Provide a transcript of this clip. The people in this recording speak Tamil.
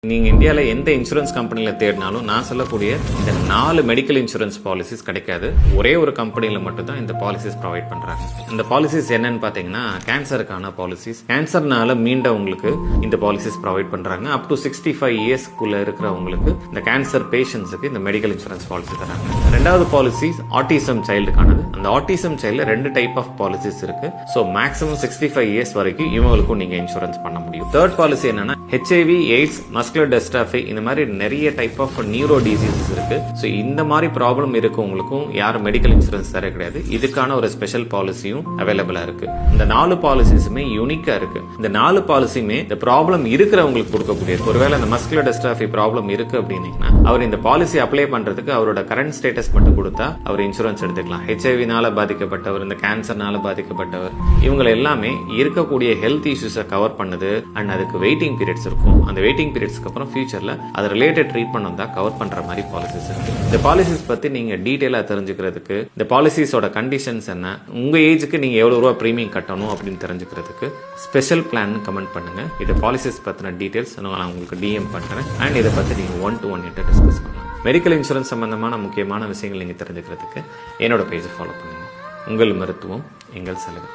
நீங்க இந்தியால எந்த இன்சூரன்ஸ் கம்பெனில தேடினாலும் நான் சொல்லக்கூடிய இந்த 4 மெடிக்கல் இன்சூரன்ஸ் பாலிசிஸ் கிடைக்காது. ஒரே ஒரு கம்பெனில மட்டும் தான் இந்த பாலிசிஸ் ப்ரொவைட் பண்றாங்க. இந்த பாலிசிஸ் என்னன்னு பாத்தீங்கன்னா கேன்சருக்கான பாலிசிஸ். கேன்சர்னால மீண்டவங்களுக்கு இந்த பாலிசிஸ் ப்ரொவைட் பண்றாங்க. அப் டு 65 இயர்ஸ்க்குள்ள இருக்கிறவங்களுக்கு இந்த கேன்சர் பேஷண்ட்ஸுக்கு இந்த மெடிக்கல் இன்சூரன்ஸ் பாலிசி தராங்க. ரெண்டாவது பாலிசி ஆட்டிசம் சைல்டுக்கானது. அந்த ஆட்டிசம் சைல்ட்ல 2 டைப் ஆஃப் பாலிசிஸ் இருக்கு. ஸோ மேக்ஸிமம் 65 இயர்ஸ் வரைக்கும் இவங்களுக்கும் நீங்க இன்சூரன்ஸ் பண்ண முடியும். தேர்ட் பாலிசி என்னன்னா HIV, எய்ட்ஸ், மஸ்குலர் டெஸ்ட்ராஃபி இந்த மாதிரி நிறைய டைப் ஆஃப் நியூரோ டிசீசஸ் இருக்கு. ஸோ இந்த மாதிரி ப்ராப்ளம் இருக்கவங்களுக்கும் யாரும் மெடிக்கல் இன்சூரன்ஸ் தர கிடையாது. இதுக்கான ஒரு ஸ்பெஷல் பாலிசியும் அவைலபிளா இருக்கு. இந்த 4 பாலிசிஸுமே யூனிக்கா இருக்கு. இந்த 4 பாலிசியுமே இந்த ப்ராப்ளம் இருக்கிறவங்களுக்கு கொடுக்கக்கூடியது. ஒருவேளை இந்த மஸ்குலர் டெஸ்ட்ராஃபி ப்ராப்ளம் இருக்கு அப்படின்னீங்கன்னா அவர் இந்த பாலிசி அப்ளை பண்றதுக்கு அவரோட கரண்ட் ஸ்டேட்டஸ் மட்டும் கொடுத்தா அவர் இன்சூரன்ஸ் எடுத்துக்கலாம். HIV-னால பாதிக்கப்பட்டவர், இந்த கேன்சர்னால பாதிக்கப்பட்டவர், இவங்க எல்லாமே இருக்கக்கூடிய ஹெல்த் இஷ்யூஸை கவர் பண்ணுது. அண்ட் அதுக்கு வெயிட்டிங் பீரியட்ஸ் இருக்கும். அந்த வெயிட்டிங் பீரியட்ஸ்க்கு அப்புறம் ஃபியூச்சர்ல அது ரிலேட்டட் ட்ரீட்மெண்ட் வந்தா கவர் பண்ற மாதிரி பாலிசிஸ் இருக்கு. இந்த பாலிசிஸ் பத்தி நீங்க டீடைலா தெரிஞ்சுக்கிறதுக்கு, இந்த பாலிசிஸோட கண்டிஷன்ஸ் என்ன, உங்க ஏஜுக்கு நீங்க எவ்வளவு ரூபா பிரீமியம் கட்டணும் அப்படின்னு தெரிஞ்சுக்கிறதுக்கு ஸ்பெஷல் பிளான் கமெண்ட் பண்ணுங்க. இந்த பாலிசிஸ் பத்தின டீடைல்ஸ் நான் உங்களுக்கு DM பண்றேன். அண்ட் இதை பத்தி நீங்க 1-to-1 டிஸ்கஸ் பண்ணலாம். மெடிக்கல் இன்சூரன்ஸ் சம்பந்தமான முக்கியமான விஷயங்கள் நீங்க தெரிஞ்சுக்கிறதுக்கு என்னோட பேஜை ஃபாலோ பண்ணுங்க. உங்கள் மருத்துவம் எங்கள் செலவு.